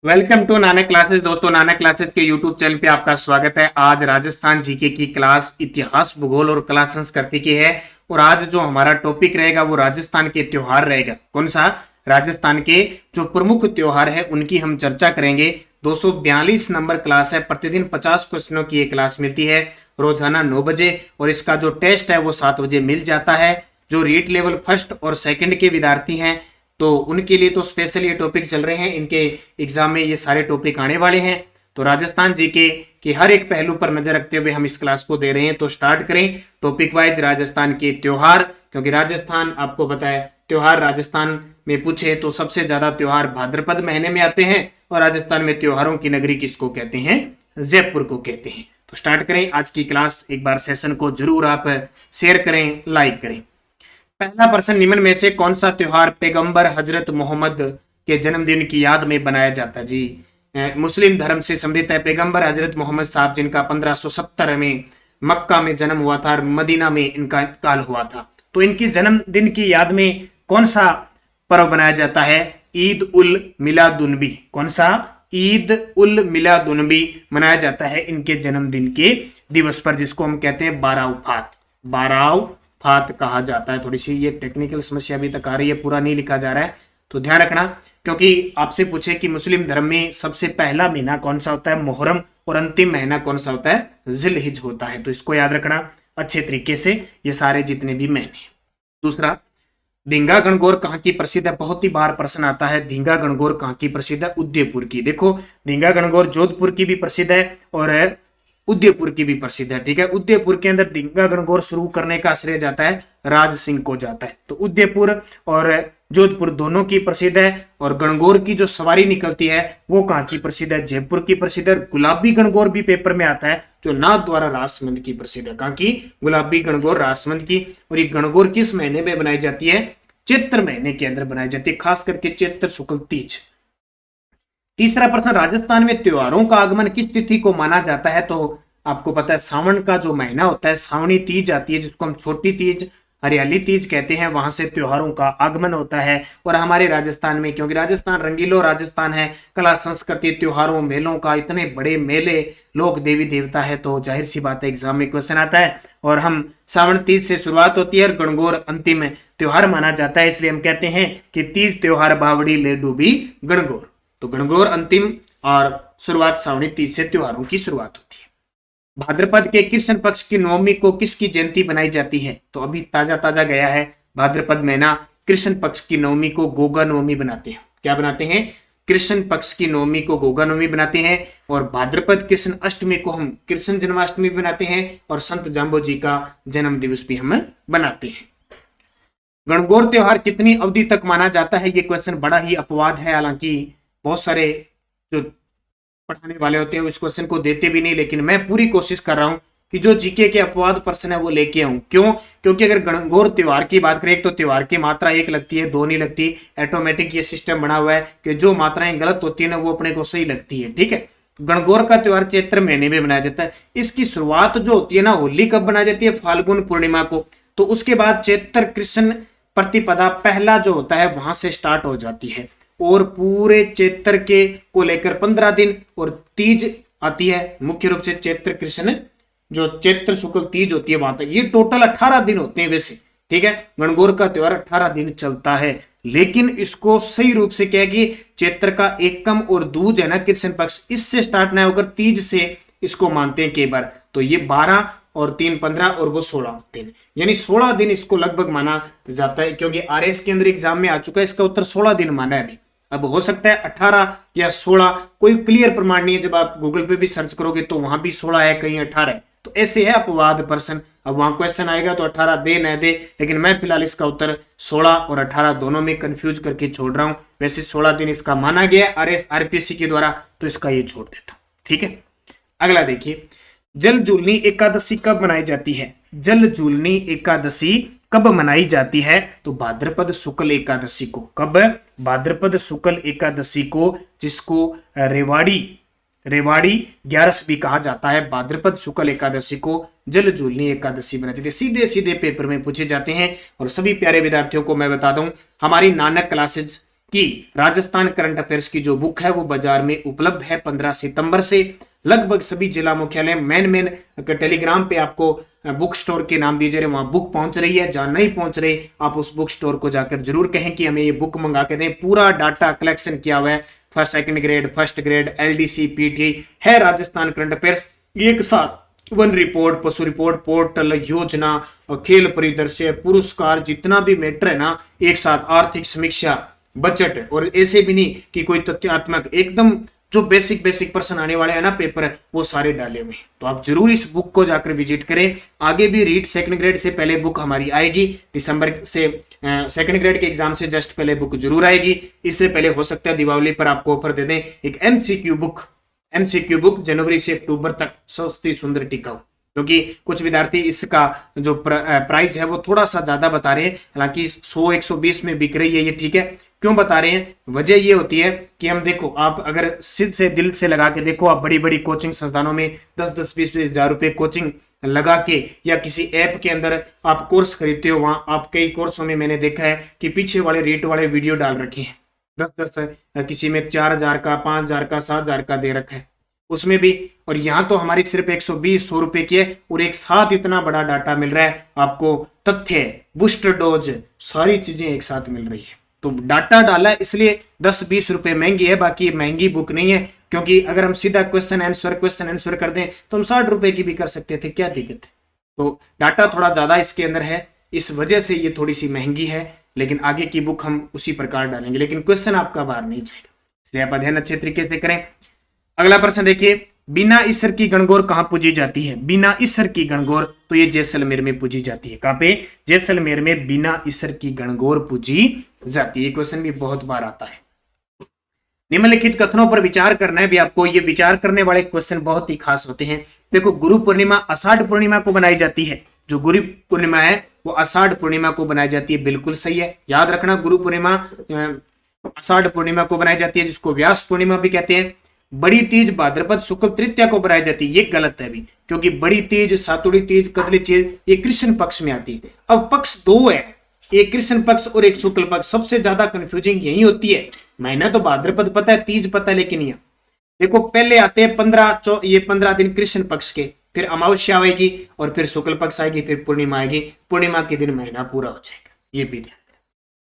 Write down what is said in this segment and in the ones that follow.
Welcome to Nanak classes. दोस्तों, Nanak classes के YouTube channel पे आपका स्वागत है। आज राजस्थान जीके की क्लास इतिहास, भूगोल और कला संस्कृति की है। और आज जो हमारा टॉपिक रहेगा वो राजस्थान के त्योहार रहेगा। कौन सा? राजस्थान के जो प्रमुख त्योहार है उनकी हम चर्चा करेंगे। 242 नंबर क्लास है। प्रतिदिन 50 क्वेश्चनों की ये क्लास मिलती है रोजाना 9 बजे। और इसका जो टेस्ट है वो 7 बजे मिल जाता है। जो रीट लेवल फर्स्ट और सेकंड के विद्यार्थी हैं तो उनके लिए तो स्पेशल ये टॉपिक चल रहे हैं। इनके एग्जाम में ये सारे टॉपिक आने वाले हैं। तो राजस्थान जीके के हर एक पहलू पर नजर रखते हुए हम इस क्लास को दे रहे हैं। तो स्टार्ट करें टॉपिक वाइज राजस्थान के त्योहार, क्योंकि राजस्थान आपको पता है त्योहार राजस्थान में पूछे तो सबसे ज्यादा त्योहार भाद्रपद महीने में आते हैं। और राजस्थान में त्योहारों की नगरी किसको कहते हैं? जयपुर को कहते हैं। तो स्टार्ट करें आज की क्लास। एक बार सेशन को जरूर आप शेयर करें, लाइक करें। पहला प्रश्न, निम्न में से कौन सा त्योहार पैगंबर हजरत मोहम्मद के जन्मदिन की याद में बनाया जाता है? जी, मुस्लिम धर्म से संबंधित है। पैगंबर हजरत मोहम्मद साहब जिनका 1570 में मक्का में जन्म हुआ था और मदीना में इनका इंतकाल हुआ था। तो इनकी जन्मदिन की याद में कौन सा पर्व बनाया जाता है? ईद उल मिलादुन्नबी। कौन सा? ईद उल मिलादुन्नबी मनाया जाता है इनके जन्मदिन के दिवस पर, जिसको हम कहते हैं बाराउफात। बाराउफात कहा जाता है। थोड़ी सी ये टेक्निकल समस्या अभी तक आ रही है, पूरा नहीं लिखा जा रहा है तो ध्यान रखना। क्योंकि आपसे पूछे कि मुस्लिम धर्म में सबसे पहला महीना कौन सा होता है? मुहर्रम। और अंतिम महीना कौन सा होता है? जिलहिज होता है। तो इसको याद रखना अच्छे तरीके से, ये सारे जितने भी महीने। दूसरा, धींगा गणगौर कहाँ की प्रसिद्ध है? बहुत ही बार प्रश्न आता है, धींगा गणगौर कहाँ की प्रसिद्ध है? उदयपुर की। देखो, धींगा गणगौर जोधपुर की भी प्रसिद्ध है और उदयपुर की भी प्रसिद्ध है। ठीक है, उदयपुर के अंदर धींगा गणगौर शुरू करने का श्रेय जाता है राज सिंह को जाता है। तो उदयपुर और जोधपुर दोनों की प्रसिद्ध है। और गणगौर की जो सवारी निकलती है वो कहाँ की प्रसिद्ध है? जयपुर की प्रसिद्ध है। गुलाबी गणगौर भी पेपर में आता है जो नाथ द्वारा राजसमंद की प्रसिद्ध है। कहाँ की? गुलाबी गणगौर राजसमंद की। और ये गणगौर किस महीने में बनाई जाती है? चैत्र महीने के अंदर बनाई जाती है, खास करके चैत्र शुक्ल तीज। तीसरा प्रश्न, राजस्थान में त्योहारों का आगमन किस तिथि को माना जाता है? तो आपको पता है सावन का जो महीना होता है, सावनी तीज आती है जिसको हम छोटी तीज, हरियाली तीज कहते हैं, वहां से त्योहारों का आगमन होता है। और हमारे राजस्थान में, क्योंकि राजस्थान रंगीलो राजस्थान है, कला संस्कृति, त्योहारों, मेलों का, इतने बड़े मेले, लोक देवी देवता है, तो जाहिर सी बात है एग्जाम में क्वेश्चन आता है। और हम सावन तीज से शुरुआत होती है और गणगौर अंतिम त्योहार माना जाता है, इसलिए हम कहते हैं कि तीज त्योहार बावड़ी ले डूबी गणगौर। तो गणगौर अंतिम और शुरुआत सावनी तीज से त्योहारों की शुरुआत होती है। भाद्रपद के कृष्ण पक्ष की नवमी को किसकी जयंती बनाई जाती है? तो अभी ताजा ताजा गया है भाद्रपद महीना, कृष्ण पक्ष की नवमी को गोगा नवमी बनाते हैं। क्या बनाते हैं? कृष्ण पक्ष की नवमी को गोगा नवमी बनाते हैं। और भाद्रपद कृष्ण अष्टमी को हम कृष्ण जन्माष्टमी बनाते हैं और संत जाम्बो जी का जन्म दिवस भी हम बनाते हैं। गणगौर त्योहार कितनी अवधि तक माना जाता है? ये क्वेश्चन बड़ा ही अपवाद है। हालांकि बहुत सारे जो पढ़ाने वाले होते हैं इस क्वेश्चन को देते भी नहीं, लेकिन मैं पूरी कोशिश कर रहा हूं कि जो जीके के अपवाद प्रश्न है वो लेके आऊं। क्यों? क्योंकि अगर गणगौर त्योहार की बात करें तो त्योहार की मात्रा एक लगती है, दो नहीं लगती। ऑटोमेटिक ये सिस्टम बना हुआ है कि जो मात्राएं गलत होती है ना वो अपने को सही लगती है। ठीक है, गणगौर का त्योहार चैत्र महीने में बनाया जाता है। इसकी शुरुआत जो होती है ना, होली कब बनाई जाती है? फाल्गुन पूर्णिमा को। तो उसके बाद चैत्र कृष्ण प्रतिपदा पहला जो होता है वहां से स्टार्ट हो जाती है और पूरे चैत्र के को लेकर 15 दिन। और तीज आती है मुख्य रूप से चैत्र कृष्ण, जो चैत्र शुक्ल तीज होती है वहां तक। ये टोटल 18 दिन होते हैं वैसे। ठीक है, गणगौर का त्योहार 18 दिन चलता है, लेकिन इसको सही रूप से क्या है कि चैत्र का एकम और दूज है ना, कृष्ण पक्ष, इससे स्टार्ट ना होकर तीज से इसको मानते हैं कई बार। तो ये 12 और 3 15 और वो 16 दिन, यानी 16 दिन इसको लगभग माना जाता है। क्योंकि आरएस के अंदर एग्जाम में आ चुका है, इसका उत्तर 16 दिन माना है अभी। अब हो सकता है 18 या 16, कोई क्लियर प्रमाण नहीं है। जब आप गूगल पे भी सर्च करोगे तो वहां भी 16 है, कहीं 18 है। तो ऐसे है अपवाद प्रश्न। अब वहां क्वेश्चन आएगा तो 18 दे न दे, लेकिन मैं फिलहाल इसका उत्तर 16 और 18 दोनों में कंफ्यूज करके छोड़ रहा हूं। वैसे 16 दिन इसका माना गया आरएस आरपीएससी के द्वारा, तो इसका ये छोड़ देता हूं। ठीक है, अगला देखिए, जल जूलनी एकादशी कब मनाई जाती है? जल जूलनी एकादशी कब मनाई जाती है? तो भाद्रपद शुक्ल एकादशी को। कब? भाद्रपद शुक्ल एकादशी को, जिसको रेवाड़ी ग्यारस भी कहा जाता है। भाद्रपद शुक्ल एकादशी को जल जूलनी एकादशी मनाई जाती है। सीधे सीधे पेपर में पूछे जाते हैं। और सभी प्यारे विद्यार्थियों को मैं बता दूं, हमारी नानक क्लासेज कि राजस्थान करंट अफेयर्स की जो बुक है वो बाजार में उपलब्ध है 15 सितंबर से। लगभग सभी जिला मुख्यालय मेन टेलीग्राम पे आपको बुक स्टोर के नाम दिए जा रहे, वहां बुक पहुंच रही है। जहां नहीं पहुंच रही, आप उस बुक स्टोर को जाकर जरूर कहें कि हमें ये बुक मंगा के दें। पूरा डाटा कलेक्शन किया हुआ है, first second grade, first grade, LDC, PT है, राजस्थान करंट अफेयर्स एक साथ। वन रिपोर्ट, पशु रिपोर्ट, पोर्टल, योजना, खेल परिदृश्य, पुरस्कार, जितना भी मैटर है ना, एक साथ आर्थिक समीक्षा, बजट, और ऐसे भी नहीं कि कोई तथ्यात्मक, एकदम जो बेसिक प्रश्न आने वाले हैं ना पेपर, वो सारे डाले हुए। तो आप जरूर इस बुक को जाकर विजिट करें। आगे भी रीड सेकंड ग्रेड से पहले बुक हमारी आएगी, दिसंबर से सेकंड ग्रेड के एग्जाम से जस्ट पहले बुक जरूर आएगी। इससे पहले हो सकता है दिवाली पर आपको ऑफर दे दें एक एमसीक्यू बुक जनवरी से अक्टूबर तक, सस्ती सुंदर टिकाऊ, क्योंकि कुछ विद्यार्थी इसका जो प्राइस है वो थोड़ा सा ज्यादा बता रहे हैं। हालांकि 100-120 में बिक रही है ये, ठीक है। क्यों बता रहे हैं? वजह ये होती है कि हम देखो, आप अगर सिद्ध से दिल से लगा के देखो, आप बड़ी बड़ी कोचिंग संस्थानों में 10-10, 20-20 हजार रुपए कोचिंग लगा के या किसी ऐप के अंदर आप कोर्स खरीदते हो, वहां आप कई कोर्सों में मैंने देखा है कि पीछे वाले रेट वाले वीडियो डाल रखे हैं, 10-10, किसी में 4,000 का, 5,000 का, 7,000 का दे रखा है उसमें भी। और यहां तो हमारी सिर्फ 120-100 रुपए की है, और एक साथ इतना बड़ा डाटा मिल रहा है आपको, तथ्य, बूस्टर डोज, सारी चीजें एक साथ मिल रही है। तो डाटा डाला है, इसलिए 10-20 रुपए महंगी है, बाकी महंगी बुक नहीं है। क्योंकि अगर हम सीधा क्वेश्चन आंसर कर दें तो हम 60 रुपए की भी कर सकते थे, क्या दिक्कत है। तो डाटा थोड़ा ज्यादा इसके अंदर है, इस वजह से ये थोड़ी सी महंगी है, लेकिन आगे की बुक हम उसी प्रकार डालेंगे, लेकिन क्वेश्चन आपका बाहर नहीं जाएगा, इसलिए आप अध्ययन अच्छे तरीके से करें। अगला प्रश्न देखिए, बिना ईश्वर की गणगौर कहां पूजी जाती है? बिना ईश्वर की गणगौर तो ये जैसलमेर में पूजी जाती है। कहां पे? जैसलमेर में बिना ईश्वर की गणगौर पूजी जाती है। ये क्वेश्चन भी बहुत बार आता है। निम्नलिखित कथनों पर विचार करना है भी आपको। ये विचार करने वाले क्वेश्चन बहुत ही खास होते हैं। देखो, गुरु पूर्णिमा आषाढ़ पूर्णिमा को बनाई जाती है। जो गुरु पूर्णिमा है वो आषाढ़ पूर्णिमा को बनाई जाती है, बिल्कुल सही है। याद रखना, गुरु पूर्णिमा आषाढ़ पूर्णिमा को बनाई जाती है, जिसको व्यास पूर्णिमा भी कहते हैं। बड़ी तीज भाद्रपद शुक्ल तृतीया को बनाई जाती है, ये गलत है अभी, क्योंकि बड़ी तीज, सातुड़ी तीज, कदली तीज ये कृष्ण पक्ष में आती है। अब पक्ष दो है, एक कृष्ण पक्ष और एक शुक्ल पक्ष। सबसे ज्यादा कंफ्यूजिंग यही होती है। महीना तो भाद्रपद पता है, तीज पता है, लेकिन ये देखो पहले आते हैं 15 दिन कृष्ण पक्ष के, फिर अमावस्या आएगी और फिर शुक्ल पक्ष आएगी, फिर पूर्णिमा आएगी। पूर्णिमा के दिन महीना पूरा हो जाएगा, ये भी ध्यान।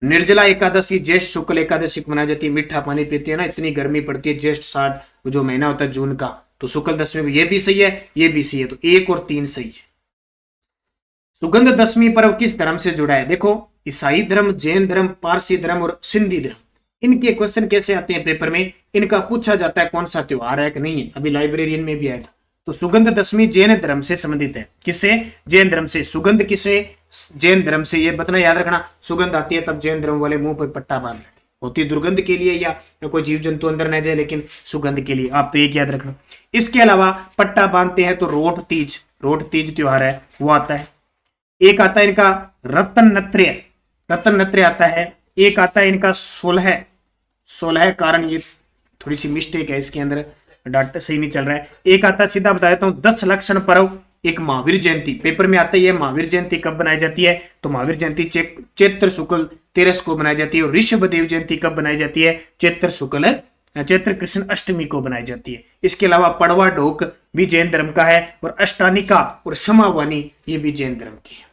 निर्जला एकादशी ज्येष्ठ शुक्ल एकादशी को मनाई जाती है। मीठा पानी पीते हैं ना, इतनी गर्मी पड़ती है, ज्येष्ठ 60 जो महीना होता है जून का, तो शुक्ल दशमी, ये भी सही है, ये भी सही है। तो 1 और 3 सही है। सुगंध दशमी पर्व किस धर्म से जुड़ा है? देखो, ईसाई धर्म, जैन धर्म, पारसी धर्म और सिंधी धर्म। इनके क्वेश्चन कैसे आते हैं पेपर में? इनका पूछा जाता है कौन सा त्योहार है कि नहीं है। अभी लाइब्रेरियन में भी आया था। तो सुगंध दशमी जैन धर्म से संबंधित है। किससे? जैन धर्म से। सुगंध किससे? जैन धर्म से। ये बतना याद रखना, सुगंध आती है तब जैन धर्म वाले मुंह पर पट्टा बांध लेते, होती दुर्गंध के लिए या कोई जीव जंतु अंदर न जाए, लेकिन सुगंध के लिए। आप तो एक याद रखना। इसके अलावा पट्टा बांधते हैं तो रोट तीज त्योहार है वो आता है। एक आता है इनका रतन नत्र्य आता है। एक आता है इनका 16, कारण ये थोड़ी सी मिस्टेक है इसके अंदर, डाटा सही नहीं चल रहा है। एक आता है, सीधा बता देता हूं, 10 लक्षण पर्व। एक महावीर जयंती पेपर में आता है। महावीर जयंती कब बनाई जाती है? तो महावीर जयंती चैत्र शुक्ल 13 को बनाई जाती है। और ऋषभदेव जयंती कब बनाई जाती है? चैत्र कृष्ण अष्टमी को बनाई जाती है। इसके अलावा पड़वा ढोक भी जैन धर्म का है, और अष्टानिका और क्षमावानी ये भी जैन धर्म की है।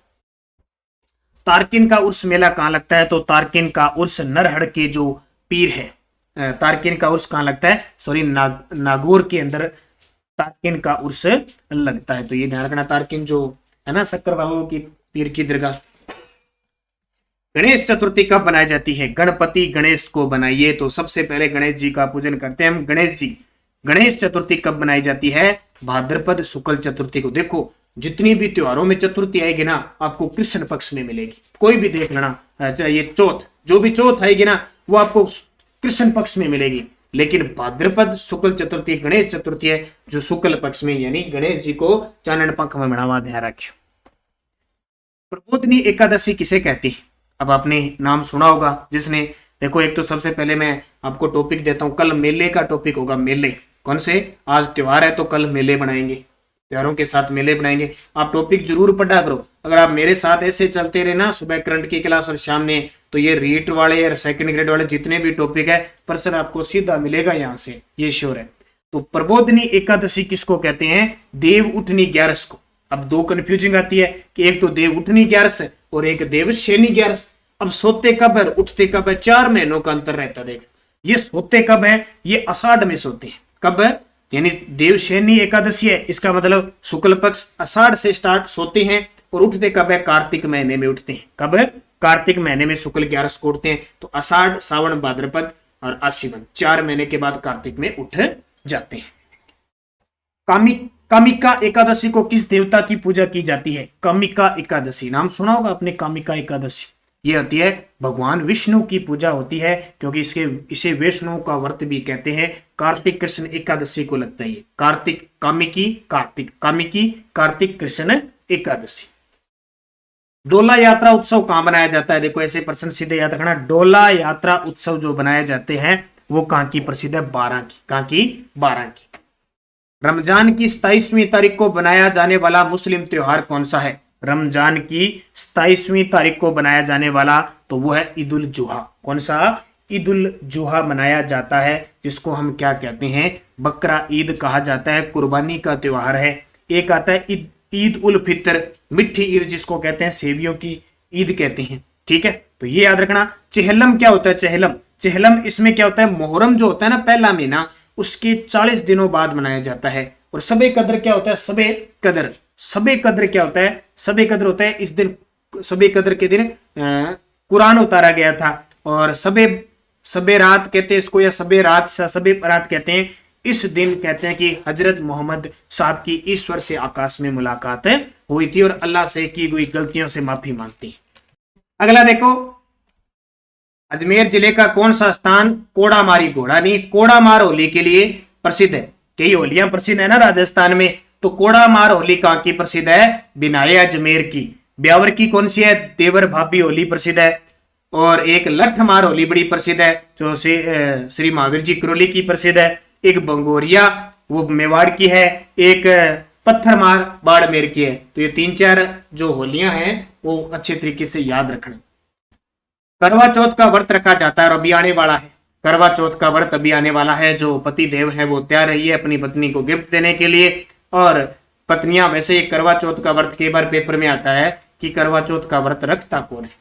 तारकिन का उर्स मेला कहां लगता है? तो तारकिन का उर्स नरहड़ के जो पीर है, तारकिन का उर्स कहां लगता है? सॉरी, नागौर के अंदर तारकिन का उर्स लगता है। तो ये ध्यान रखना, तारकिन जो है ना, शक्कर बाबू की पीर की दरगाह। गणेश चतुर्थी कब बनाई जाती है? गणपति गणेश को बनाइए। तो सबसे पहले गणेश जी का पूजन करते हैं हम, गणेश जी। गणेश चतुर्थी कब बनाई जाती है? भाद्रपद शुक्ल चतुर्थी को। देखो, जितनी भी त्योहारों में चतुर्थी आएगी ना, आपको कृष्ण पक्ष में मिलेगी। कोई भी देख लेना, चाहे चौथ, जो भी चौथ आएगी ना, वो आपको कृष्ण पक्ष में मिलेगी। लेकिन भाद्रपद शुक्ल चतुर्थी गणेश चतुर्थी है, जो शुक्ल पक्ष में, यानी गणेश जी को चानन पंख में मनावा। ध्यान रखियो। प्रबोधनी एकादशी किसे कहती है? अब आपने नाम सुना होगा जिसने। देखो, एक तो सबसे पहले मैं आपको टॉपिक देता हूं, कल मेले का टॉपिक होगा। मेले कौन से? आज त्योहार है तो कल मेले बनाएंगे, त्योहारों के साथ मेले बनाएंगे। आप टॉपिक जरूर पढ़ा करो। अगर आप मेरे साथ ऐसे चलते रहे ना, सुबह करंट की क्लास और शाम में तो ये रीट वाले या सेकंड ग्रेड वाले जितने भी टॉपिक है प्रश्न आपको सीधा मिलेगा यहाँ से, ये श्योर है। तो प्रबोधनी एकादशी किसको कहते हैं? देव उठनी 11 को। अब दो कंफ्यूजिंग आती है कि एक तो देव उठनी 11 और एक देव शैनी 11। अब सोते कब है, उठते कब है? 4 महीनों का अंतर रहता है। देख, ये सोते कब है? ये आषाढ़ में सोते हैं। कब है? यानी देवशैनी एकादशी है, इसका मतलब शुक्ल पक्ष आषाढ़ से स्टार्ट सोते हैं, और उठते कब है? कार्तिक महीने में उठते हैं। कब है? कार्तिक महीने में शुक्ल 11 को उठते हैं। तो आषाढ़, सावन, भाद्रपद और आश्विन 4 महीने के बाद कार्तिक में उठ जाते हैं। कामिका एकादशी को किस देवता की पूजा की जाती है? कामिका एकादशी नाम सुना होगा आपने, कामिका एकादशी। ये होती है भगवान विष्णु की पूजा होती है, क्योंकि इसे वैष्णव का व्रत भी कहते हैं। कार्तिक कृष्ण एकादशी को लगता है। कार्तिक कार्तिक कृष्ण एकादशी। डोला यात्रा उत्सव कहां मनाया जाता है? देखो ऐसे प्रश्न सीधे याद रखना। डोला यात्रा उत्सव जो बनाए जाते हैं वो कहां की प्रसिद्ध है? बारां की। कहां की? बारां की। रमजान की 27वीं तारीख को बनाया जाने वाला मुस्लिम त्योहार कौन सा है? रमजान की 27वीं तारीख को बनाया जाने वाला तो वो है ईद उल जुहा। कौन सा? ईद उल जुहा मनाया जाता है, जिसको हम क्या कहते हैं? बकरा ईद कहा जाता है, कुर्बानी का त्योहार है। एक आता है ईद उल फितर, मिठी ईद जिसको कहते हैं, सेवियों की ईद कहते हैं। ठीक है, तो ये याद रखना। चेहलम क्या होता है? चेहलम इसमें क्या होता है? मोहर्रम जो होता है ना, पहला महीना, उसके 40 दिनों बाद मनाया जाता है। और सबे कदर क्या होता है? सबे कदर क्या होता है? सबे कदर होता है इस दिन, सबे कदर के दिन कुरान उतारा गया था। और सबे रात कहते हैं इसको, या सबे रात कहते हैं। इस दिन कहते हैं कि हजरत मोहम्मद साहब की ईश्वर से आकाश में मुलाकात हुई थी, और अल्लाह से की गई गलतियों से माफी मांगती है। अगला देखो, अजमेर जिले का कौन सा स्थान कोड़ामारी घोड़ा नहीं, कोड़ामार होली के लिए प्रसिद्ध है? कई होलियां प्रसिद्ध है ना राजस्थान में, तो कोड़ामार होली कहां की प्रसिद्ध है? बिनाए अजमेर की। ब्यावर की कौन सी है? देवर भाभी होली प्रसिद्ध है। और एक लठमार होली बड़ी प्रसिद्ध है, जो श्री महावीर जी करौली की प्रसिद्ध है। एक बंगोरिया वो मेवाड़ की है, एक पत्थरमार बाड़मेर की है। तो ये 3-4 जो होलियां हैं वो अच्छे तरीके से याद रखना। करवा चौथ का व्रत रखा जाता है और अभी आने वाला है। करवा चौथ का व्रत अभी आने वाला है। जो पति देव है वो तैयार रही है अपनी पत्नी को गिफ्ट देने के लिए। और पत्नियां, वैसे करवा चौथ का व्रत कई बार पेपर में आता है कि करवा चौथ का व्रत रखता कौन है?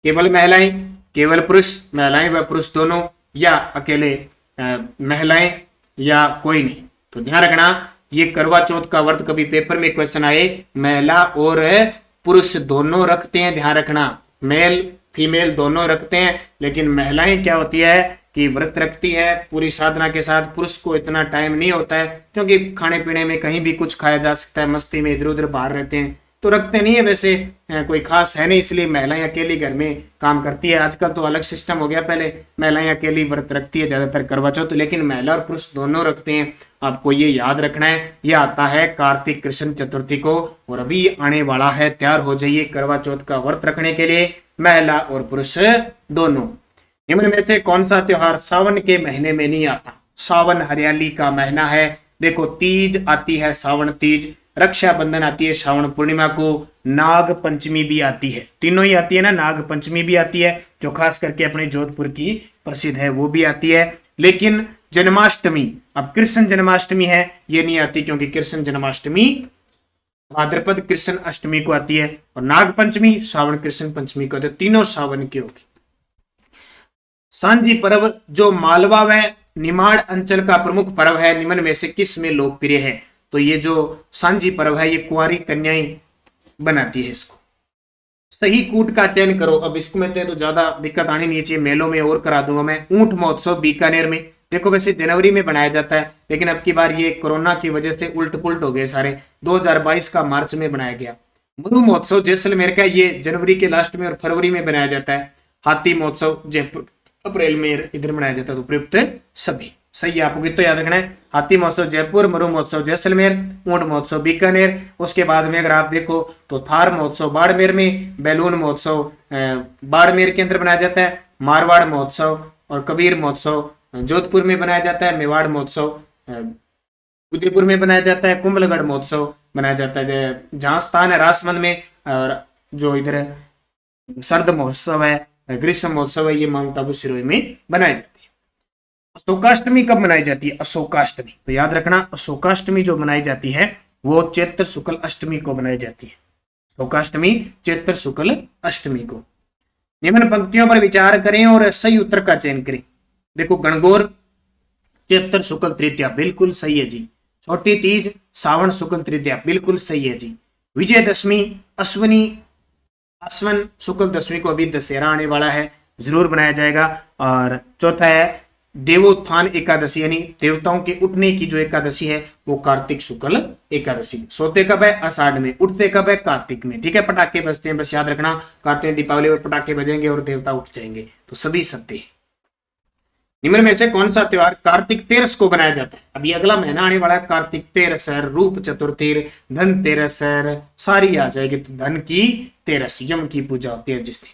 केवल महिलाएं, केवल पुरुष, महिलाएं व पुरुष दोनों, या अकेले महिलाएं, या कोई नहीं? तो ध्यान रखना, ये करवा चौथ का व्रत कभी पेपर में क्वेश्चन आए, महिला और पुरुष दोनों रखते हैं। ध्यान रखना, मेल फीमेल दोनों रखते हैं। लेकिन महिलाएं क्या होती है कि व्रत रखती है पूरी साधना के साथ। पुरुष को इतना टाइम नहीं होता है, क्योंकि खाने पीने में कहीं भी कुछ खाया जा सकता है, मस्ती में इधर उधर बाहर रहते हैं, तो रखते नहीं है। वैसे कोई खास है नहीं, इसलिए महिलाएं अकेली घर में काम करती है। आजकल तो अलग सिस्टम हो गया, पहले महिलाएं अकेली व्रत रखती है ज्यादातर करवा चौथ, लेकिन महिला और पुरुष दोनों रखते हैं। आपको ये याद रखना है। ये आता है कार्तिक कृष्ण चतुर्थी को, और अभी आने वाला है। तैयार हो जाइए करवा चौथ का व्रत रखने के लिए, महिला और पुरुष दोनों। निम्न में से कौन सा त्योहार सावन के महीने में नहीं आता? सावन हरियाली का महीना है। देखो, तीज आती है सावन तीज, रक्षाबंधन आती है श्रावण पूर्णिमा को, नाग पंचमी भी आती है। तीनों ही आती है ना, नाग पंचमी भी आती है जो खास करके अपने जोधपुर की प्रसिद्ध है, वो भी आती है। लेकिन जन्माष्टमी, अब कृष्ण जन्माष्टमी है, ये नहीं आती, क्योंकि कृष्ण जन्माष्टमी भाद्रपद कृष्ण अष्टमी को आती है, और नाग पंचमी श्रावण कृष्ण पंचमी को आती है। तीनों सावन की होगी। सांझी पर्व जो मालवा व निमाड़ अंचल का प्रमुख पर्व है, निम्न में से किस में लोकप्रिय है? तो ये जो सांझी पर्व है, ये कुंवारी कन्याएं बनाती है इसको। सही कूट का चयन करो। अब इसमें तो ज्यादा दिक्कत आनी नहीं चाहिए, मेलों में और करा दूंगा मैं। ऊंट महोत्सव बीकानेर में, देखो वैसे जनवरी में बनाया जाता है, लेकिन अब की बार ये कोरोना की वजह से उल्ट पुल्ट हो गए सारे। 2022 का मार्च में बनाया गया। मरु महोत्सव जैसलमेर का, ये जनवरी के लास्ट में और फरवरी में बनाया जाता है। हाथी महोत्सव जयपुर अप्रैल में इधर बनाया जाता है। तो प्रयुक्त सभी सही है, आपको तो याद रखना है। हाथी महोत्सव जयपुर, मरु महोत्सव जैसलमेर, ऊंट महोत्सव बीकानेर। उसके बाद में अगर आप देखो तो थार महोत्सव बाड़मेर में, बैलून महोत्सव बाड़मेर के अंदर बनाया जाता है। मारवाड़ महोत्सव और कबीर महोत्सव जोधपुर में बनाया जाता है। मेवाड़ महोत्सव उदयपुर में बनाया जाता है। कुंभलगढ़ महोत्सव बनाया जाता है जहां स्थान है राजसमंद में। और जो इधर शरद महोत्सव है ग्रीष्म महोत्सव है, ये माउंट आबू सिरोही में बनाई जाती है। अशोकाष्टमी कब मनाई जाती है? अशोकाष्टमी, तो याद रखना अशोकाष्टमी जो मनाई जाती है वो चैत्र शुक्ल अष्टमी को मनाई जाती है। अशोकाष्टमी चैत्र शुक्ल अष्टमी को। निम्न पंक्तियों पर विचार करें और सही उत्तर का चयन करें। देखो, गणगौर चैत्र शुक्ल तृतीया, बिल्कुल सही है जी। छोटी तीज सावन शुक्ल तृतीया, बिल्कुल सही है जी। विजयदशमी आश्विन शुक्ल दशमी को अभी दशहरा आने वाला है, जरूर बनाया जाएगा। और चौथा है देवोत्थान एकादशी, यानी देवताओं के उठने की जो एकादशी है वो कार्तिक शुक्ल एकादशी। सोते कब है? आषाढ़ में। उठते कब है? कार्तिक में। ठीक है, पटाखे बजते हैं, बस याद रखना कार्तिक में दीपावली और पटाखे बजेंगे और देवता उठ जाएंगे, तो सभी सत्य है। निम्न में से कौन सा त्योहार कार्तिक तेरस को बनाया जाता है? अभी अगला महीना आने वाला है, कार्तिक तेरस है, रूप चतुर्थी, धन तेरस है, सारी आ जाएगी। तो धन की तेरस, यम की पूजा होती है जिस दिन।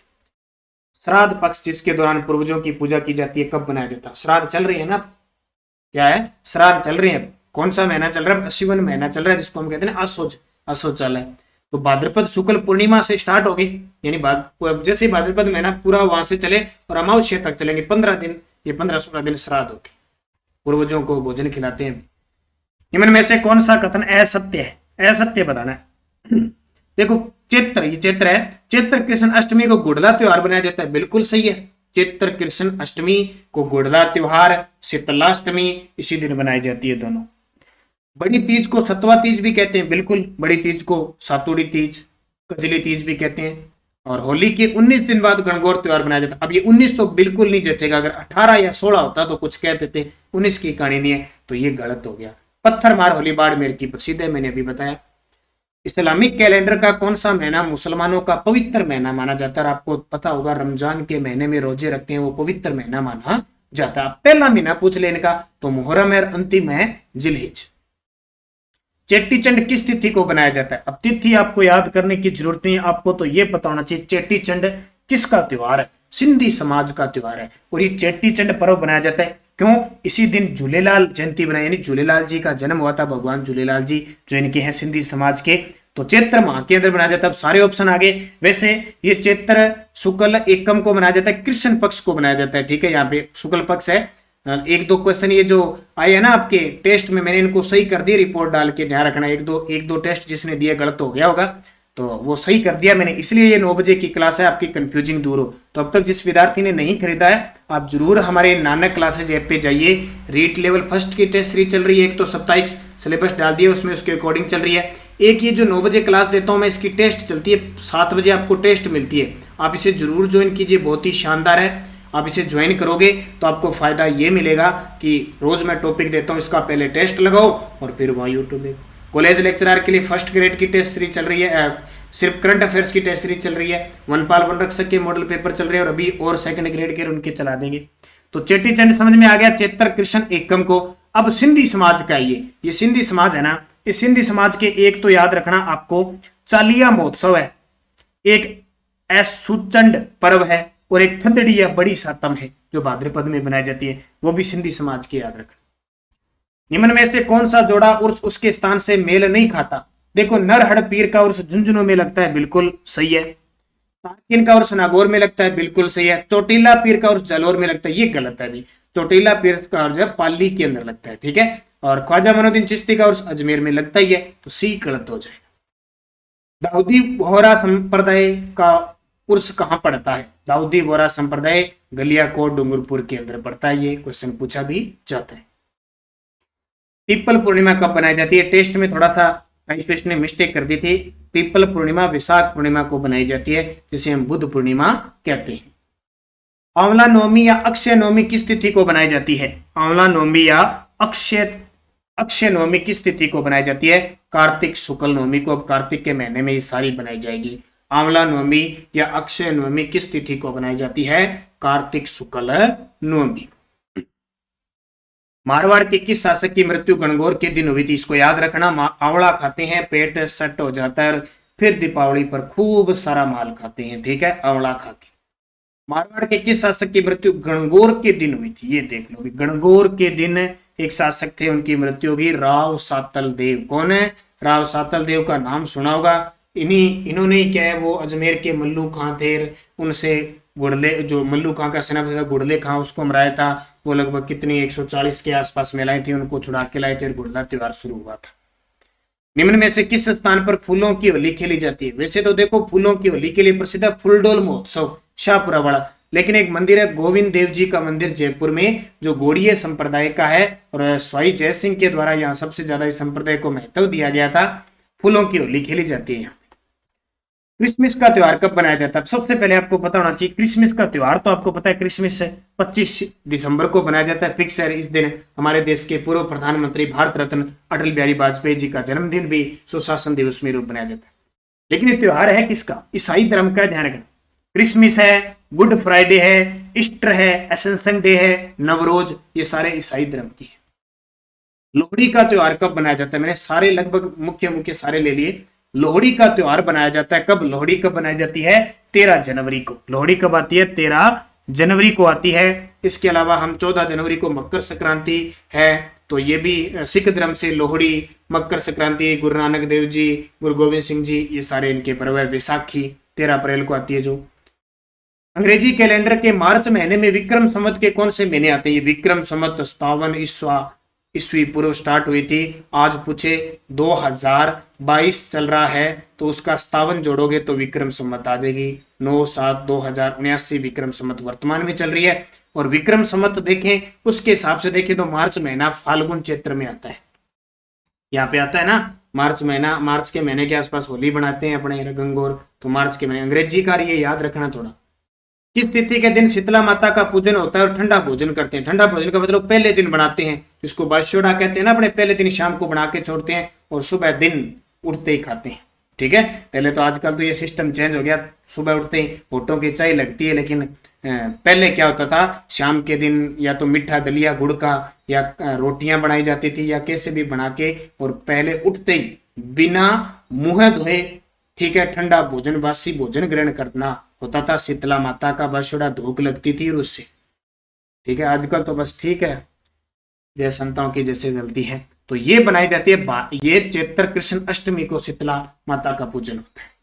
श्राद्ध पक्ष जिसके दौरान पूर्वजों की पूजा की जाती है, कब बनाया जाता है? श्राद्ध चल रही है ना, क्या है? श्राद्ध चल रही है। कौन सा महीना चल रहा है? अश्विन महीना चल रहा है, जिसको हम कहते हैं असोज, असोज चल रहा है। तो भाद्रपद शुक्ल पूर्णिमा से स्टार्ट होगी, यानी जैसे भाद्रपद महीना पूरा वहां से चले और अमावस्या तक चलेंगे 15 दिन, ये 15-16 दिन श्राद्ध होती, पूर्वजों को भोजन खिलाते हैं। निम्न में से कौन सा कथन असत्य है? असत्य बताना है। देखो, चैत्र, ये चैत्र है, चैत्र कृष्ण अष्टमी को गुड़ला त्योहार बनाया जाता है, बिल्कुल सही है। चैत्र कृष्ण अष्टमी को गुड़ला त्योहार, शीतलाष्टमी इसी दिन बनाई जाती है दोनों। बड़ी तीज को सतवा तीज भी कहते हैं, बिल्कुल। बड़ी तीज को सातुड़ी तीज, कजली तीज भी कहते हैं। और होली के 19 दिन बाद गणगौर त्योहार बनाया जाता है। अब ये 19 तो बिल्कुल नहीं जचेगा, अगर 18 या 16 होता तो कुछ कहते थे, 19 की कहानी नहीं है, तो ये गलत हो गया। पत्थर मार होली बाड़मेर की प्रसिद्ध है, मैंने अभी बताया। इस्लामिक कैलेंडर का कौन सा महीना मुसलमानों का पवित्र महीना माना जाता है? और आपको पता होगा रमजान के महीने में रोजे रखते हैं, वो पवित्र महीना माना जाता है। पहला महीना पूछ लेने का, तो मुहर्रम है, अंतिम है जिलहिज। चेट्टी चंड किस तिथि को बनाया जाता है? अब तिथि आपको याद करने की जरूरत नहीं है, आपको तो ये पता होना चाहिए चेट्टी चंड किसका त्योहार है? सिंधी समाज का त्योहार है। और ये चेट्टी चंड पर्व बनाया जाता है क्यों? इसी दिन झूलेलाल जयंती बनाई, यानी झूलेलाल जी का जन्म हुआ था, भगवान झूलेलाल जी जो इनके हैं सिंधी समाज के, तो चैत्र माह के अंदर बनाया जाता है। अब सारे ऑप्शन आगे। वैसे ये चैत्र शुक्ल एकम को बनाया जाता है, कृष्ण पक्ष को बनाया जाता है। ठीक है, यहाँ पे शुक्ल पक्ष है। एक दो क्वेश्चन ये जो आए है ना आपके टेस्ट में, मैंने इनको सही कर दिया रिपोर्ट डाल के, ध्यान रखना। एक दो टेस्ट जिसने दिया गलत हो गया होगा, तो वो सही कर दिया मैंने, इसलिए ये 9 बजे की क्लास है, आपकी कंफ्यूजिंग दूर हो। तो अब तक जिस विद्यार्थी ने नहीं खरीदा है, आप जरूर हमारे नानक क्लासेज ऐप पे जाइए। रीट लेवल फर्स्ट की टेस्ट सीरीज चल रही है, एक तो साप्ताहिक सिलेबस डाल दिया, उसमें उसके अकॉर्डिंग चल रही है। एक ये जो 9 बजे क्लास देता हूँ मैं, इसकी टेस्ट चलती है, 7 बजे आपको टेस्ट मिलती है। आप इसे जरूर ज्वाइन कीजिए, बहुत ही शानदार है। आप इसे ज्वाइन करोगे तो आपको फायदा ये मिलेगा कि रोज मैं टॉपिक देता हूँ, इसका पहले टेस्ट लगाओ और फिर वहाँ यूट्यूब में। कॉलेज लेक्चरर के लिए फर्स्ट ग्रेड की टेस्ट सीरीज चल रही है, सिर्फ करंट अफेयर्स की टेस्ट सीरीज चल रही है, वनपाल वनरक्षक के मॉडल पेपर चल रहे हैं, और अभी और सेकंड ग्रेड के उनके चला देंगे। तो चेट्टी चंड समझ में आ गया, चैत्र कृष्ण एकम को। अब सिंधी समाज का ये सिंधी समाज है ना, इस सिंधी समाज के एक तो याद रखना आपको चालिया महोत्सव है, एक सुचंड पर्व है, और एक थदड़ी या बड़ी सातम है जो भाद्रपद में बनाई जाती है, वो भी सिंधी समाज के याद रखना। निम्न में से कौन सा जोड़ा उर्स उसके स्थान से मेल नहीं खाता? देखो, नरहड़ पीर का उर्स झुंझुनू में लगता है, बिल्कुल सही है। तारकिन का उर्स नागौर में लगता है, बिल्कुल सही है। चोटीला पीर का उर्स जालौर में लगता है, ये गलत है। चोटीला पीर का उर्स पाली के अंदर लगता है, ठीक है। और ख्वाजा मोइनुद्दीन चिश्ती का उर्स अजमेर में लगता ही है, तो सी गलत हो जाएगा। दाऊदी बोहरा संप्रदाय का उर्स कहां पड़ता है? दाऊदी बोहरा संप्रदाय गलियाकोट डूंगरपुर के अंदर पड़ता है, ये क्वेश्चन पूछा भी जाता है। पीपल पूर्णिमा कब बनाई जाती है? टेस्ट में थोड़ा सा टाइपिस्ट ने मिस्टेक कर दी थी। पीपल पूर्णिमा विशाख पूर्णिमा को बनाई जाती है, जिसे हम बुद्ध पूर्णिमा कहते हैं। आंवला नवमी या अक्षय नवमी किस तिथि को बनाई जाती है? आंवला नवमी या अक्षय नवमी किस तिथि को बनाई जाती है? कार्तिक शुक्ल नवमी को। अब कार्तिक के महीने में ये सारी बनाई जाएगी। आंवला नवमी या अक्षय नवमी किस तिथि को बनाई जाती है? कार्तिक शुक्ल नवमी। मारवाड़ के किस शासक की मृत्यु गणगौर के दिन हुई थी? इसको याद रखना। आंवला खाते हैं, पेट सेट हो जाता है, फिर दीपावली पर खूब सारा माल खाते हैं, ठीक है, आंवला खा के। मारवाड़ के किस शासक की मृत्यु गणगौर के दिन हुई थी? ये देख लो, गणगौर के दिन एक शासक थे, उनकी मृत्यु होगी, राव सातल देव। कौन है? राव सातल देव का नाम सुना होगा। इन्होंने क्या है, वो अजमेर के मल्लू खां थे, उनसे गुड़ले जो मल्लू खां का सेनापति था गुड़ले खां, उसको मराया था। वो लगभग कितनी 140 के आसपास महिलाएं थी, उनको छुड़ा के लाए थे और गुड़ला त्योहार शुरू हुआ था। निम्न में से किस स्थान पर फूलों की होली खेली जाती है? वैसे तो देखो फूलों की होली के लिए प्रसिद्ध है फूलडोल महोत्सव शाहपुरा वाला, लेकिन एक मंदिर है गोविंद देव जी का मंदिर जयपुर में, जो गोड़िये संप्रदाय का है, और स्वाई जय सिंह के द्वारा यहाँ सबसे ज्यादा इस संप्रदाय को महत्व दिया गया था। फूलों की होली खेली जाती है यहाँ। क्रिसमस का त्योहार कब मनाया जाता है? सबसे पहले आपको पता होना चाहिए क्रिसमस का त्योहार तो आपको पता है क्रिसमस है 25 दिसंबर को मनाया जाता है, फिक्स है। इस दिन हमारे देश के पूर्व प्रधानमंत्री भारत रत्न अटल बिहारी वाजपेयी जी का जन्मदिन भी सुशासन दिवस में रूप मनाया जाता है। लेकिन ये त्योहार है किसका? ईसाई धर्म का, ध्यान रखना। क्रिसमस है, गुड फ्राइडे है, ईस्टर है, एसेंशन डे है, नवरोज, ये सारे ईसाई धर्म की है। लोहड़ी का त्योहार कब मनाया जाता है? मैंने सारे लगभग मुख्य सारे ले लिए। लोहड़ी का त्योहार बनाया जाता है कब? लोहड़ी कब बनाई जाती है? 13 जनवरी को। लोहड़ी कब आती है? 13 जनवरी को आती है। इसके अलावा हम 14 जनवरी को मकर संक्रांति है, तो ये भी सिख धर्म से लोहड़ी, मकर संक्रांति, गुरु नानक देव जी, गुरु गोविंद सिंह जी, ये सारे इनके पर्व है। वैसाखी 13 अप्रैल को आती है। जो अंग्रेजी कैलेंडर के मार्च महीने में विक्रम संवत के कौन से महीने आते हैं? ये विक्रम संवत 57 ईस्वी पूर्व स्टार्ट हुई थी। आज पूछे 2022 चल रहा है, तो उसका 57 जोड़ोगे तो विक्रम संवत आ जाएगी। 9/7/2079 विक्रम संवत वर्तमान में चल रही है। और विक्रम संवत देखें, उसके हिसाब से देखें तो मार्च महीना फाल्गुन चैत्र में आता है। यहाँ पे आता है ना मार्च महीना, मार्च के महीने के आसपास होली बनाते हैं अपने गंगोर, तो मार्च के महीने अंग्रेजी का ये याद रखना थोड़ा। किस तिथि के दिन शीतला माता का पूजन होता है और ठंडा भोजन करते हैं? ठंडा भोजन का मतलब पहले दिन बनाते हैं, जिसको बास्योड़ा कहते हैं ना, अपने पहले दिन शाम को बना के छोड़ते हैं और सुबह दिन उठते ही खाते हैं। ठीक है, पहले तो आजकल तो ये सिस्टम चेंज हो गया, सुबह उठते ही होठों की चाय लगती है, लेकिन पहले क्या होता था, शाम के दिन या तो मीठा दलिया गुड़ का या रोटियां बनाई जाती थी, या कैसे भी बना के, और पहले उठते ही बिना मुंह धोए, ठीक है, ठंडा भोजन बासी भोजन ग्रहण करना होता था। शीतला माता का बास्योड़ा धूप लगती थी उससे। ठीक है, आजकल तो बस ठीक है, जय संताओं की जैसे गलती है। तो ये बनाई जाती है, ये चैत्र कृष्ण अष्टमी को शीतला माता का पूजन होता है।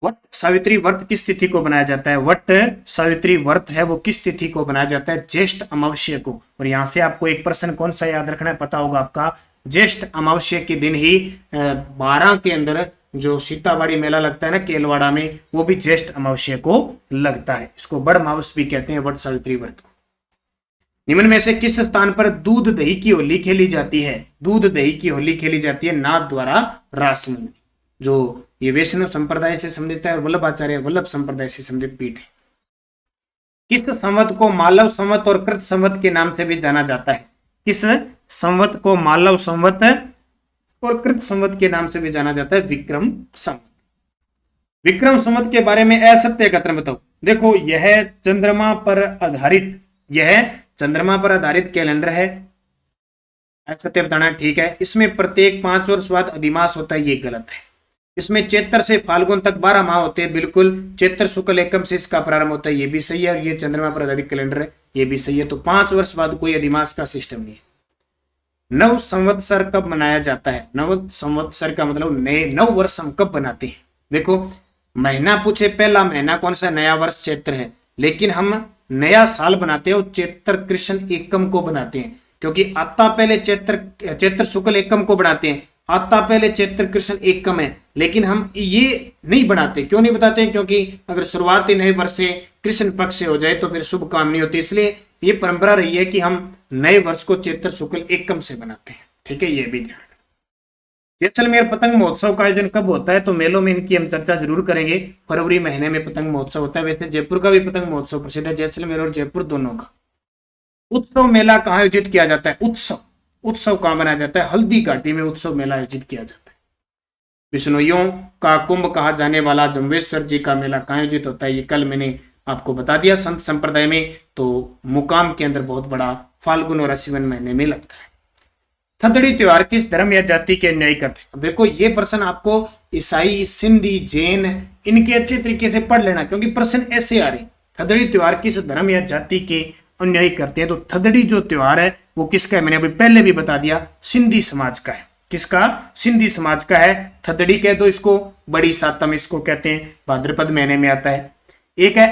वट सावित्री व्रत किस तिथि को बनाया जाता है? वट सावित्री व्रत है वो किस तिथि को बनाया जाता है? ज्येष्ठ अमावस्या को। और यहां से आपको एक प्रश्न कौन सा याद रखना है, पता होगा आपका, ज्येष्ठ अमावस्या के दिन ही 12 के अंदर जो सीताबाड़ी मेला लगता है ना केलवाड़ा में, वो भी ज्येष्ठ अमावस्या को लगता है। इसको बड़ मावस भी कहते हैं, वट सावित्री व्रत को। निम्न में से किस स्थान पर दूध दही की होली खेली जाती है? दूध दही की होली खेली जाती है नाथ द्वारा रासमंद, जो ये वैष्णव संप्रदाय से संबंधित है और वल्लभाचार्य वल्लभ संप्रदाय से संबंधित पीठ है। किस संवत को मालव संवत और कृत संवत के नाम से भी जाना जाता है? किस संवत को मालव संवत और कृत संवत के नाम से भी जाना जाता है? विक्रम संवत। विक्रम संवत के बारे में असत्य कथन बताओ। देखो, यह चंद्रमा पर आधारित कैलेंडर है, असत्य बताना, ठीक है। इसमें प्रत्येक 5 वर्ष बाद अधिमास होता है, ये गलत है। इसमें चैत्र से फाल्गुन तक 12 माह होते हैं, बिल्कुल। चैत्र शुक्ल एकम से इसका प्रारंभ होता है, ये भी सही है। और ये चंद्रमा पर आधारित कैलेंडर है, ये भी सही है। तो 5 वर्ष बाद कोई अधिमास का सिस्टम नहीं है। नव संवत्सर कब मनाया जाता है? नव संवत्सर का मतलब नए नव वर्ष हम कब बनाते हैं? देखो, महीना पूछे, पहला महीना कौन सा? नया वर्ष चैत्र है, लेकिन हम नया साल बनाते हैं और चैत्र कृष्ण एकम को बनाते हैं, क्योंकि आता पहले चैत्र शुक्ल एकम को बनाते हैं, आता पहले चैत्र कृष्ण एकम है। लेकिन हम ये नहीं बनाते, क्यों नहीं बताते? क्योंकि अगर शुरुआती नए वर्ष से कृष्ण पक्ष से हो जाए तो फिर शुभ काम नहीं होती। इसलिए ये परंपरा रही है कि हम नए वर्ष को चैत्र शुक्ल एकम से बनाते हैं। ठीक है, ये भी ध्यान रखना। जैसलमेर पतंग महोत्सव का आयोजन कब होता है? तो मेलों में इनकी हम चर्चा जरूर करेंगे। फरवरी महीने में पतंग महोत्सव होता है। वैसे जयपुर का भी पतंग महोत्सव प्रसिद्ध है, जैसलमेर और जयपुर दोनों का। उत्सव मेला कहाँ आयोजित किया जाता है? उत्सव कहाँ मनाया जाता है? हल्दी घाटी में उत्सव मेला आयोजित किया जाता है। बिश्नोइयों का कुंभ कहा जाने वाला जम्बेश्वर जी का मेला कहाँ आयोजित होता है? ये कल मैंने आपको बता दिया। संत संप्रदाय में तो मुकाम के अंदर बहुत बड़ा फाल्गुन और अश्विन महीने में लगता है। थदड़ी त्योहार किस धर्म या जाति के अनुयायी करते हैं? अब देखो, ये प्रश्न आपको ईसाई, सिंधी, जैन इनके अच्छे तरीके से पढ़ लेना, क्योंकि प्रश्न ऐसे आ रहे। थदड़ी त्योहार किस धर्म या जाति के अनुयायी करते हैं? तो थदड़ी जो त्योहार है वो किसका है? मैंने अभी पहले भी बता दिया, सिंधी समाज का है। किसका? सिंधी समाज का है। थदड़ी कह दो इसको, बड़ी सातम इसको कहते हैं, भाद्रपद महीने में आता है। एक है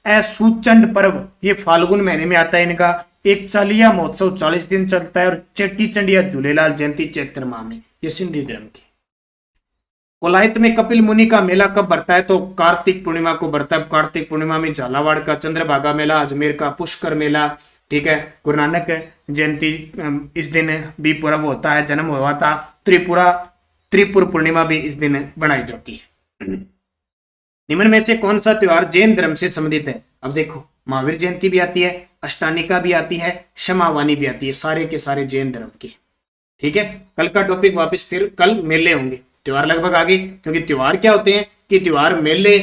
असुचंड पर्व, ये फाल्गुन महीने में आता है इनका। एक चालिया महोत्सव 40 दिन चलता है, और चेटी चंड या झूलेलाल जयंती चैत्र माह में, ये सिंधी धर्म की। कोलायत में कपिल मुनि का मेला कब बढ़ता है, तो कार्तिक पूर्णिमा को बढ़ता है। कार्तिक पूर्णिमा में झालावाड़ का चंद्रभागा मेला, अजमेर का पुष्कर मेला, ठीक है। गुरु नानक जयंती इस दिन भी पर्व होता है, जन्म हुआ था। त्रिपुर पूर्णिमा भी इस दिन बनाई जाती है। निम्न में से कौन सा त्योहार जैन धर्म से संबंधित है? अब देखो, महावीर जयंती भी आती है, अष्टानिका भी आती है, क्षमावानी भी आती है, सारे के सारे जैन धर्म के। ठीक है, कल का टॉपिक वापस फिर कल मेले होंगे, त्योहार लगभग आ गए, क्योंकि त्योहार क्या होते हैं कि त्योहार मेले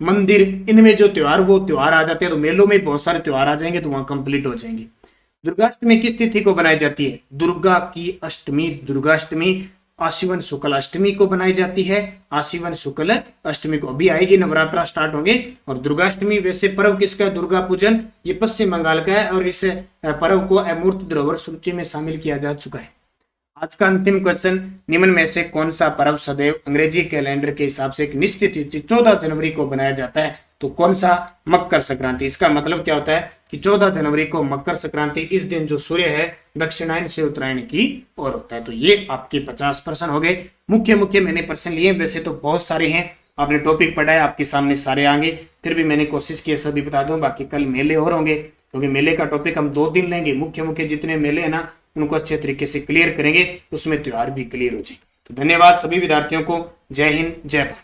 मंदिर, इनमें जो त्योहार वो त्योहार आ जाते हैं, तो मेलों में बहुत सारे त्योहार आ जाएंगे, तो वहां कंप्लीट हो जाएंगे। दुर्गाष्टमी किस तिथि को बनाई जाती है? दुर्गा की अष्टमी, दुर्गाष्टमी आश्विन शुक्ल अष्टमी को बनाई जाती है। आश्विन शुक्ल अष्टमी को, अभी आएगी, नवरात्रा स्टार्ट होंगे। और दुर्गाष्टमी वैसे पर्व किसका है? दुर्गा पूजन, ये पश्चिम बंगाल का है, और इस पर्व को अमूर्त धरोहर सूची में शामिल किया जा चुका है। आज का अंतिम क्वेश्चन, निम्न में से कौन सा पर्व सदैव अंग्रेजी कैलेंडर के हिसाब से एक निश्चित तिथि 14 जनवरी को बनाया जाता है? तो कौन सा? मकर संक्रांति। इसका मतलब क्या होता है कि 14 जनवरी को मकर संक्रांति, इस दिन जो सूर्य है दक्षिणायन से उत्तरायण की ओर होता है। तो ये आपके 50% हो गए। मुख्य मैंने प्रश्न लिए, वैसे तो बहुत सारे हैं, आपने टॉपिक पढ़ा है, आपके सामने सारे आएंगे, फिर भी मैंने कोशिश की सभी बता दूं। बाकी कल मेले और होंगे, क्योंकि मेले का टॉपिक हम 2 दिन लेंगे। मुख्य जितने मेले है ना, उनको अच्छे तरीके से क्लियर करेंगे, उसमें त्योहार भी क्लियर हो जाए। तो धन्यवाद सभी विद्यार्थियों को। जय हिंद, जय भारत।